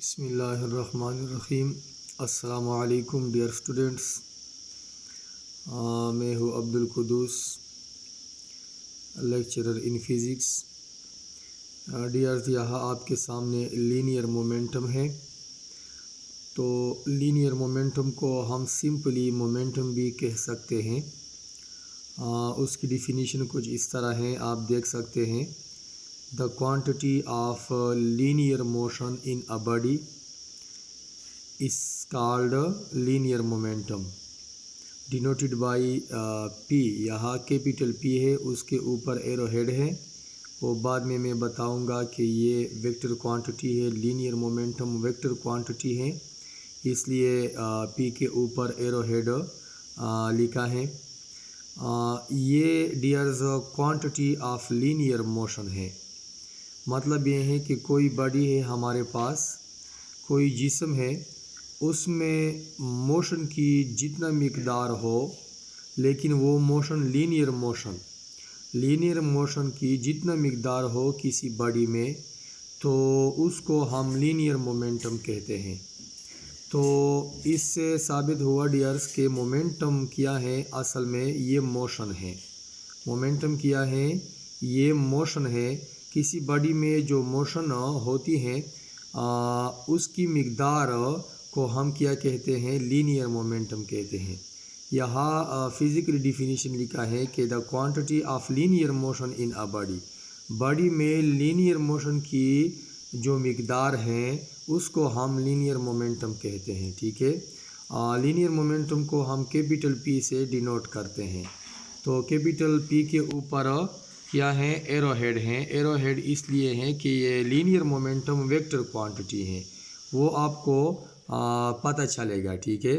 बिस्मिल्लाहिर्रहमानिर्रहीम। अस्सलामु अलैकुम डियर स्टूडेंट्स। मैं हूँ Abdul Quddus, lecturer in physics. Dears, यहाँ आपके सामने लीनियर मोमेंटम है। तो लीनियर मोमेंटम को हम सिंपली मोमेंटम भी कह सकते हैं। उसकी डिफिनीशन कुछ इस तरह है, आप देख सकते हैं। The quantity of linear motion in a body is called linear momentum, denoted by P। यहाँ कैपिटल P है, उसके ऊपर एरो हेड है। वो बाद में मैं बताऊंगा कि ये वेक्टर क्वांटिटी है। लीनियर मोमेंटम वेक्टर क्वांटिटी है, इसलिए P के ऊपर एरो हेड लिखा है। ये dears quantity of linear motion है। मतलब ये है कि कोई बॉडी है हमारे पास, कोई जिस्म है, उसमें मोशन की जितना मिकदार हो, लेकिन वो मोशन लीनियर मोशन की जितना मिकदार हो किसी बॉडी में, तो उसको हम लीनियर मोमेंटम कहते हैं। तो इससे साबित हुआ डियर्स के मोमेंटम क्या है, असल में ये मोशन है। मोमेंटम क्या है, ये मोशन है। किसी बॉडी में जो मोशन होती है उसकी मिकदार को हम क्या कहते हैं, लीनियर मोमेंटम कहते हैं। यहाँ फिज़िकल डिफिनीशन लिखा है कि the quantity of linear motion in a body में लीनियर मोशन की जो मिकदार है उसको हम लीनियर मोमेंटम कहते हैं। ठीक है, लीनियर मोमेंटम को हम कैपिटल P से डिनोट करते हैं। तो कैपिटल P के ऊपर क्या है, एरो हेड है। एरो हेड इसलिए है कि ये लीनियर मोमेंटम वेक्टर क्वांटिटी है, वो आपको पता चलेगा। ठीक है,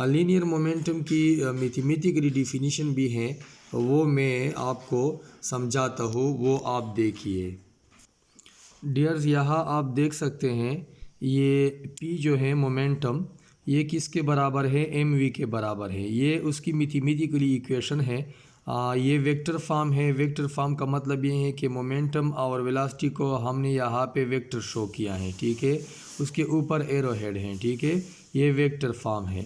लीनियर मोमेंटम की मैथमेटिकली डिफिनीशन भी है, वो मैं आपको समझाता हूँ, वो आप देखिए। डियर्स, यहाँ आप देख सकते हैं ये P जो है मोमेंटम, ये किसके बराबर है, mv के बराबर है। ये उसकी मैथमेटिकली इक्वेशन है। ये वेक्टर फॉर्म है। वेक्टर फॉर्म का मतलब ये है कि मोमेंटम और वेलोसिटी को हमने यहाँ पे वेक्टर शो किया है। ठीक है, उसके ऊपर एरो हेड है। ठीक है, ये वेक्टर फॉर्म है।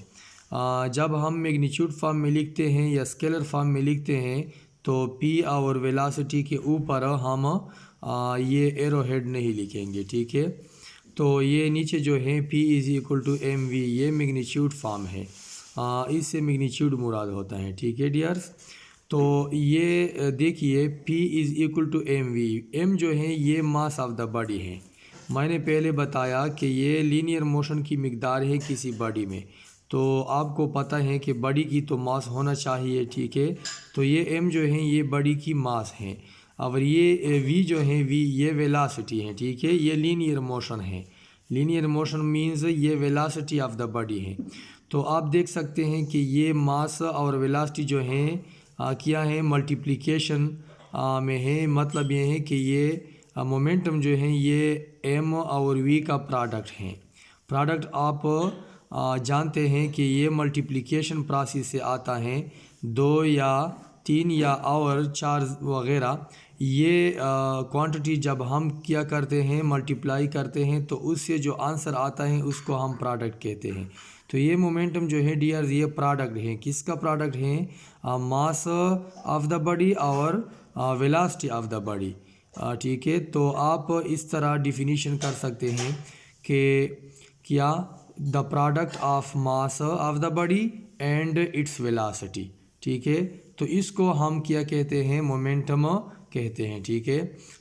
जब हम मैग्नीट्यूड फॉर्म में लिखते हैं या स्केलर फॉर्म में लिखते हैं तो P और वेलोसिटी के ऊपर हम ये एरो हेड नहीं लिखेंगे। ठीक है, तो ये नीचे जो है P = mv, ये मैग्नीट्यूड फॉर्म है। इससे मैग्नीट्यूड मुराद होता है। ठीक है डियर्स, तो ये देखिए P = mv। m जो है ये मास ऑफ द बॉडी है। मैंने पहले बताया कि ये लीनियर मोशन की मिकदार है किसी बॉडी में, तो आपको पता है कि बॉडी की तो मास होना चाहिए। ठीक है, तो ये m जो है ये बॉडी की मास है, और ये v जो है v ये वेलोसिटी है। ठीक है, ये लीनियर मोशन है। लीनियर मोशन मीन्स ये वेलोसिटी ऑफ द बॉडी है। तो आप देख सकते हैं कि ये मास और वेलोसिटी जो है क्या है, मल्टीप्लिकेशन में है। मतलब ये है कि ये मोमेंटम जो है ये m और v का प्रोडक्ट है। प्रोडक्ट आप जानते हैं कि ये मल्टीप्लिकेशन प्रोसेस से आता है। 2 या 3 या और 4 वगैरह, ये क्वांटिटी जब हम क्या करते हैं, मल्टीप्लाई करते हैं, तो उससे जो आंसर आता है उसको हम प्रोडक्ट कहते हैं। तो ये मोमेंटम जो है डियर्स, ये प्रोडक्ट है। किसका प्रोडक्ट है, मास ऑफ द बॉडी और वेलोसिटी ऑफ द बॉडी। ठीक है, तो आप इस तरह डिफिनीशन कर सकते हैं कि क्या, the product of mass of the body and its velocity. ठीक है, तो इसको हम क्या कहते हैं, मोमेंटम कहते हैं। ठीक है,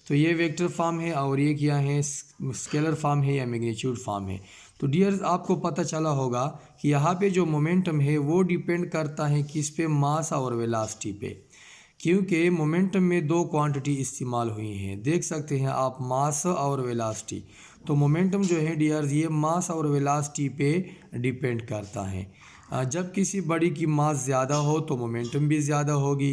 तो ये वेक्टर फॉर्म है और ये क्या है, स्केलर फॉर्म है या मैग्नीट्यूड फॉर्म है। तो डियर्स, आपको पता चला होगा कि यहाँ पे जो मोमेंटम है वो डिपेंड करता है किस पे, मास और वेलोसिटी पे, क्योंकि मोमेंटम में 2 क्वांटिटी इस्तेमाल हुई हैं। देख सकते हैं आप, मास और वेलोसिटी। तो मोमेंटम जो है डियर्स, ये मास और वेलोसिटी पे डिपेंड करता है। जब किसी बॉडी की मास ज़्यादा हो तो मोमेंटम भी ज़्यादा होगी,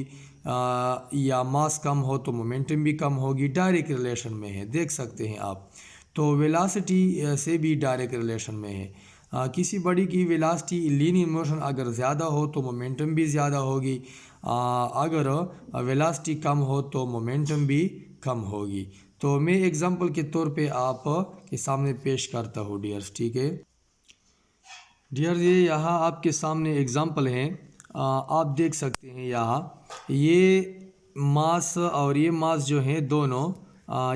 या मास कम हो तो मोमेंटम भी कम होगी। डायरेक्ट रिलेशन में है, देख सकते हैं आप। तो वेलोसिटी से भी डायरेक्ट रिलेशन में है। किसी बॉडी की वेलोसिटी लीनियर मोशन अगर ज़्यादा हो तो मोमेंटम भी ज़्यादा होगी, अगर वेलोसिटी कम हो तो मोमेंटम भी कम होगी। तो मैं एग्जांपल के तौर पे आप के सामने पेश करता हूँ डियर्स, ठीक है डियर। ये यहाँ आपके सामने एग्जांपल है, आप देख सकते हैं यहाँ ये मास और ये मास जो है दोनों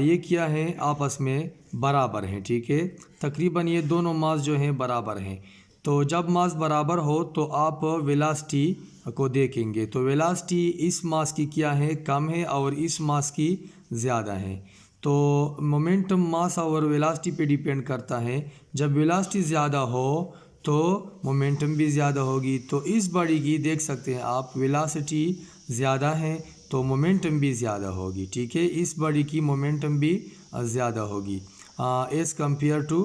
ये क्या है आपस में बराबर हैं, ठीक है। तकरीबन ये दोनों मास जो हैं बराबर हैं। तो जब मास बराबर हो तो आप वेलोसिटी को देखेंगे, तो वेलोसिटी इस मास की क्या है कम है और इस मास की ज़्यादा है। तो मोमेंटम मास और वेलोसिटी पे डिपेंड करता है। जब वेलोसिटी ज़्यादा हो तो मोमेंटम भी ज़्यादा होगी। तो इस बॉडी की देख सकते हैं आप वेलोसिटी ज़्यादा है तो मोमेंटम भी ज़्यादा होगी, ठीक है। इस बॉडी की मोमेंटम भी ज़्यादा होगी as compare to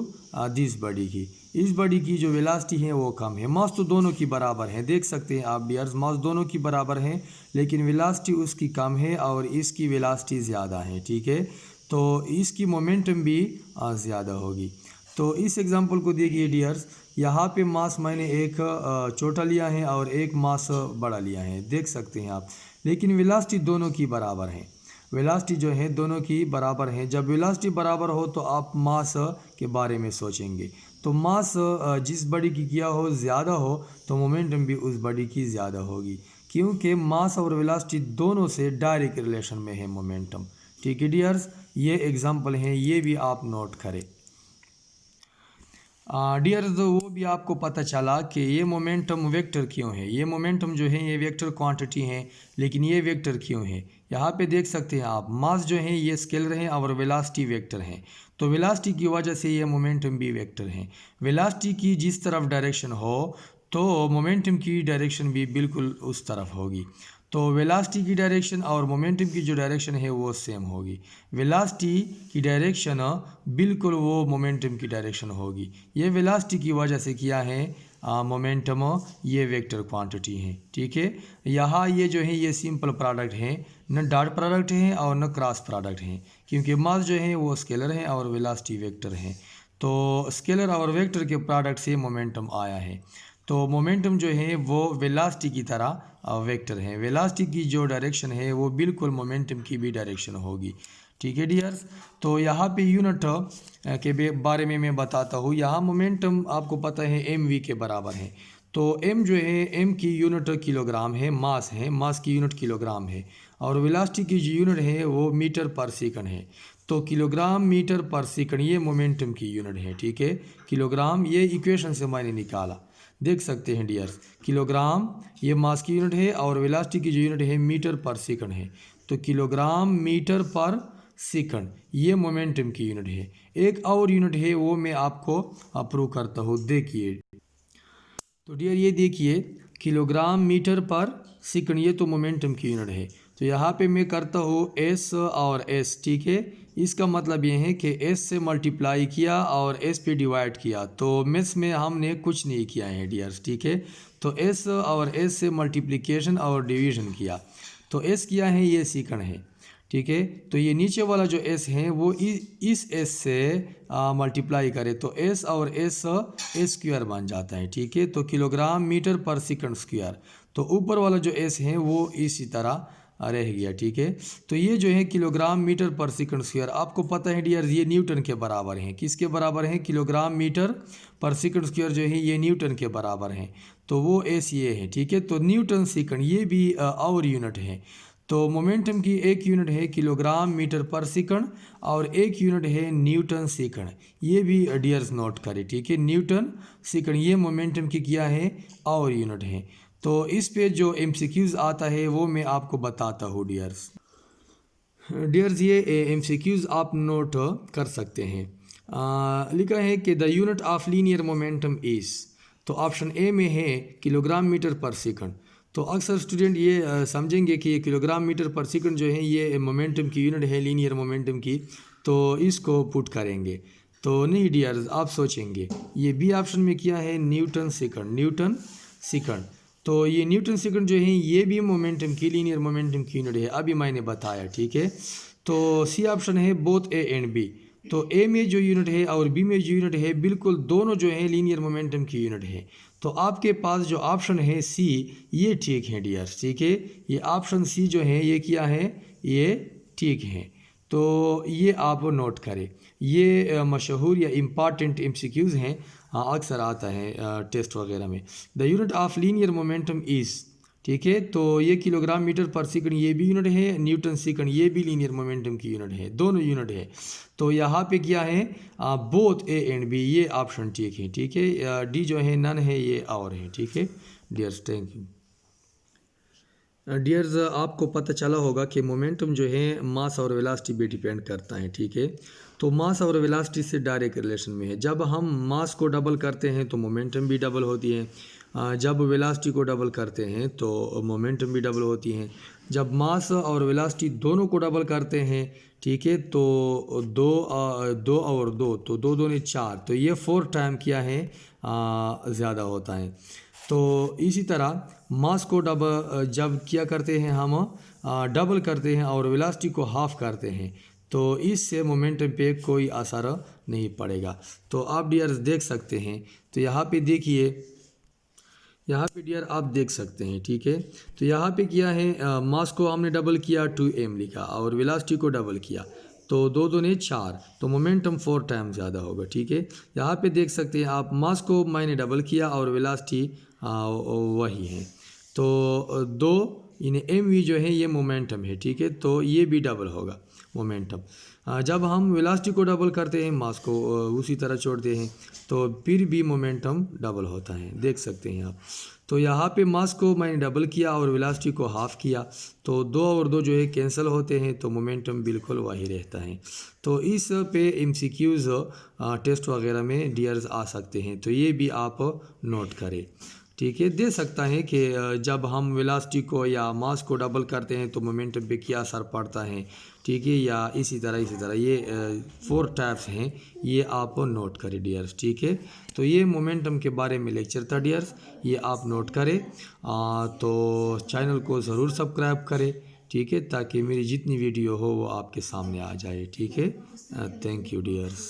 this body की। इस बॉडी की जो वेलोसिटी है वो कम है। मास तो दोनों की बराबर है, देख सकते हैं आप डियर्स, मास दोनों की बराबर है, लेकिन वेलोसिटी उसकी कम है और इसकी वेलोसिटी ज़्यादा है, ठीक है। तो इसकी मोमेंटम भी ज़्यादा होगी। तो इस एग्जांपल को देखिए डियर्स, यहाँ पे मास मैंने एक छोटा लिया है और एक मास बड़ा लिया है, देख सकते हैं आप, लेकिन वेलोसिटी दोनों की बराबर है। वेलोसिटी जो है दोनों की बराबर है। जब वेलोसिटी बराबर हो तो आप मास के बारे में सोचेंगे। तो मास जिस बॉडी की किया हो ज़्यादा हो तो मोमेंटम भी उस बॉडी की ज़्यादा होगी, क्योंकि मास और वेलोसिटी दोनों से डायरेक्ट रिलेशन में है मोमेंटम, ठीक है डियर्स। ये एग्जांपल हैं, ये भी आप नोट करें डियर्स। वो भी आपको पता चला कि ये मोमेंटम वेक्टर क्यों है। ये मोमेंटम जो है ये वेक्टर क्वांटिटी है, लेकिन ये वेक्टर क्यों है। यहाँ पे देख सकते हैं आप, मास जो है ये स्केलर है और वेलोसिटी वेक्टर है। तो वेलोसिटी की वजह से ये मोमेंटम भी वेक्टर है। वेलोसिटी की जिस तरफ डायरेक्शन हो तो मोमेंटम की डायरेक्शन भी बिल्कुल उस तरफ होगी। तो वेलोसिटी की डायरेक्शन और मोमेंटम की जो डायरेक्शन है वो सेम होगी। वेलोसिटी की डायरेक्शन बिल्कुल वो मोमेंटम की डायरेक्शन होगी। ये वेलोसिटी की वजह से क्या है मोमेंटम ये वेक्टर क्वांटिटी है, ठीक है। यहाँ ये जो है ये सिंपल प्रोडक्ट है, न डॉट प्रोडक्ट है और न क्रॉस प्रोडक्ट है, क्योंकि मास जो है वो स्केलर है और वेलोसिटी वेक्टर है। तो स्केलर और वेक्टर के प्रोडक्ट से मोमेंटम आया है। तो मोमेंटम जो है वो वेलोसिटी की तरह वेक्टर है। वेलोसिटी की जो डायरेक्शन है वो बिल्कुल मोमेंटम की भी डायरेक्शन होगी, ठीक है डियर्स। तो यहाँ पे यूनिट के बारे में मैं बताता हूँ। यहाँ मोमेंटम आपको पता है mv के बराबर है। तो m जो है m की यूनिट किलोग्राम है, मास की यूनिट किलोग्राम है, और वेलोसिटी की जो यूनिट है वो मीटर पर सेकंड है। तो किलोग्राम मीटर पर सेकंड ये मोमेंटम की यूनिट है, ठीक है। किलोग्राम ये इक्वेशन से मैंने निकाला, देख सकते हैं डियर्स। किलोग्राम ये मास की यूनिट है और वेलोसिटी की जो यूनिट है मीटर पर सेकंड है। तो किलोग्राम मीटर पर सेकंड ये मोमेंटम की यूनिट है। एक और यूनिट है वो मैं आपको प्रूव करता हूँ, देखिए। तो डियर ये देखिए, किलोग्राम मीटर पर सेकंड ये तो मोमेंटम की यूनिट है। तो यहाँ पे मैं करता हूँ एस और एस, ठीक है। इसका मतलब ये है कि एस से मल्टीप्लाई किया और एस पे डिवाइड किया। तो मैथ्स में हमने कुछ नहीं किया है डियर्स, ठीक है। तो एस और एस से मल्टीप्लिकेशन और डिवीजन किया। तो एस किया है ये सेकंड है, ठीक है। तो ये नीचे वाला जो एस है वो इस एस से मल्टीप्लाई करे तो एस और एस स्क्वायर बन जाता है, ठीक है। तो किलोग्राम मीटर पर सेकंड स्क्वायर। तो ऊपर वाला जो एस है वो इसी तरह रह गया, ठीक है। तो ये जो है किलोग्राम मीटर पर सेकंड स्क्वायर, आपको पता है डियर ये न्यूटन के बराबर है। किसके बराबर है? किलोग्राम मीटर पर सेकंड स्क्वायर जो है ये न्यूटन के बराबर है। तो वो एस ये है, ठीक है। तो न्यूटन सेकंड ये भी और यूनिट है। तो मोमेंटम की एक यूनिट है किलोग्राम मीटर पर सेकंड और एक यूनिट है न्यूटन सेकंड। ये भी डियर्स नोट करें, ठीक है। न्यूटन सेकंड ये मोमेंटम की क्या है और यूनिट है। तो इस पे जो एमसीक्यूज़ आता है वो मैं आपको बताता हूँ डियर्स। ये एमसीक्यूज़ आप नोट कर सकते हैं। लिखा है कि the unit of linear momentum is, तो ऑप्शन ए में है किलोग्राम मीटर पर सेकंड। तो अक्सर स्टूडेंट ये समझेंगे कि ये किलोग्राम मीटर पर सेकंड जो है ये मोमेंटम की यूनिट है लीनियर मोमेंटम की, तो इसको पुट करेंगे। तो नहीं डियर्स, आप सोचेंगे ये बी ऑप्शन में क्या है, न्यूटन सेकंड। तो ये न्यूटन सेकंड जो है ये भी मोमेंटम की लीनियर मोमेंटम की यूनिट है, अभी मैंने बताया, ठीक है। तो सी ऑप्शन है बोथ ए एंड बी। तो ए में जो यूनिट है और बी में जो यूनिट है बिल्कुल दोनों जो है लीनियर मोमेंटम की यूनिट है। तो आपके पास जो ऑप्शन है सी ये ठीक है डियर्स, ठीक है। ये ऑप्शन सी जो है ये क्या है, ये ठीक है। तो ये आप नोट करें। ये मशहूर या इम्पॉर्टेंट MCQs हैं, अक्सर आता है टेस्ट वगैरह में। The unit of linear momentum is, ठीक है, तो ये किलोग्राम मीटर पर सेकंड ये भी यूनिट है, न्यूटन सेकंड ये भी लीनियर मोमेंटम की यूनिट है, दोनों यूनिट है। तो यहाँ पे क्या है, बोथ A एंड B, ये ऑप्शन ठीक है, ठीक है। डी जो है नन है, ये और है, ठीक है डियर्स, थैंक यू। डियर्स, आपको पता चला होगा कि मोमेंटम जो है मास और वेलोसिटी पे डिपेंड करता है, ठीक है। तो मास और वेलोसिटी से डायरेक्ट रिलेशन में है। जब हम मास को डबल करते हैं तो मोमेंटम भी डबल होती है, जब वेलोसिटी को डबल करते हैं तो मोमेंटम भी डबल होती है। जब मास और वेलोसिटी दोनों को डबल करते हैं, ठीक है, तो दो और दो, तो दो दूनी 4, तो ये 4 टाइम क्या है, ज़्यादा होता है। तो इसी तरह मास को डबल जब क्या करते हैं हम, डबल करते हैं और वेलोसिटी को हाफ करते हैं, तो इससे मोमेंटम पे कोई असर नहीं पड़ेगा। तो आप डियर्स देख सकते हैं, तो यहाँ पे देखिए, यहाँ पे डियर आप देख सकते हैं, ठीक है। तो यहाँ पे क्या है, मास को हमने डबल किया 2m लिखा और वेलोसिटी को डबल किया, तो दो दूनी 4, तो मोमेंटम 4 टाइम ज़्यादा होगा, ठीक है। यहाँ पे देख सकते हैं आप, मास को मैंने डबल किया और वेलोसिटी वही है, तो दो यानी mv जो है ये मोमेंटम है, ठीक है, तो ये भी डबल होगा मोमेंटम। जब हम वेलोसिटी को डबल करते हैं, मास को उसी तरह छोड़ते हैं, तो फिर भी मोमेंटम डबल होता है, देख सकते हैं आप। तो यहाँ पे मास को मैंने डबल किया और वेलोसिटी को हाफ किया, तो 2 और 2 जो है कैंसिल होते हैं, तो मोमेंटम बिल्कुल वही रहता है। तो इस पे MCQs टेस्ट वगैरह में डियर्स आ सकते हैं, तो ये भी आप नोट करें, ठीक है। दे सकता है कि जब हम वेलोसिटी को या मास को डबल करते हैं तो मोमेंटम पे क्या असर पड़ता है, ठीक है, या इसी तरह ये 4 टाइप्स हैं, ये आप नोट करें डियर्स, ठीक है। तो ये मोमेंटम के बारे में लेक्चर था डियर्स, ये आप नोट करें। तो चैनल को ज़रूर सब्सक्राइब करें, ठीक है, ताकि मेरी जितनी वीडियो हो वो आपके सामने आ जाए, ठीक है। Thank you dears.